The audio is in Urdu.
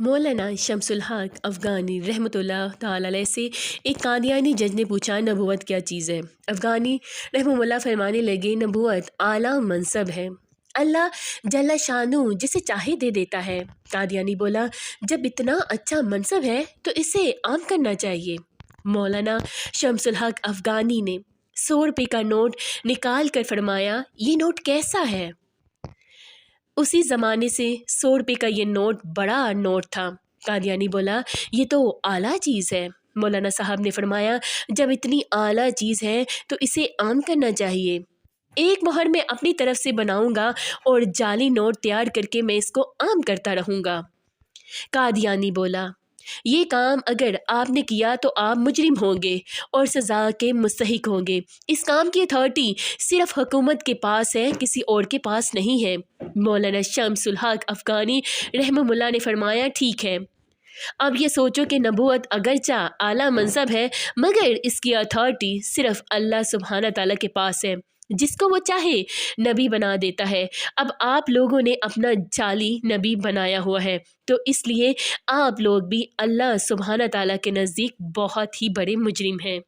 مولانا شمس الحق افغانی رحمۃ اللہ تعالی علیہ سے ایک قادیانی جج نے پوچھا نبوت کیا چیز ہے؟ افغانی رحمہ اللہ فرمانے لگے نبوت اعلیٰ منصب ہے، اللہ جل شانو جسے چاہے دے دیتا ہے۔ قادیانی بولا جب اتنا اچھا منصب ہے تو اسے عام کرنا چاہیے۔ مولانا شمس الحق افغانی نے 100 روپے کا نوٹ نکال کر فرمایا یہ نوٹ کیسا ہے؟ اسی زمانے سے 100 روپے کا یہ نوٹ بڑا نوٹ تھا۔ قادیانی بولا یہ تو اعلیٰ چیز ہے۔ مولانا صاحب نے فرمایا جب اتنی اعلیٰ چیز ہے تو اسے عام کرنا چاہیے۔ ایک مہر میں اپنی طرف سے بناؤں گا اور جعلی نوٹ تیار کر کے میں اس کو عام کرتا رہوں گا۔ قادیانی بولا یہ کام اگر آپ نے کیا تو آپ مجرم ہوں گے اور سزا کے مستحق ہوں گے۔ اس کام کی اتھارٹی صرف حکومت کے پاس ہے، کسی اور کے پاس نہیں ہے۔ مولانا شمس الحق افغانی رحمہ اللہ نے فرمایا ٹھیک ہے، اب یہ سوچو کہ نبوت اگرچہ اعلیٰ منصب ہے مگر اس کی اتھارٹی صرف اللہ سبحانہ تعالیٰ کے پاس ہے، جس کو وہ چاہے نبی بنا دیتا ہے۔ اب آپ لوگوں نے اپنا جعلی نبی بنایا ہوا ہے تو اس لیے آپ لوگ بھی اللہ سبحانہ تعالیٰ کے نزدیک بہت ہی بڑے مجرم ہیں۔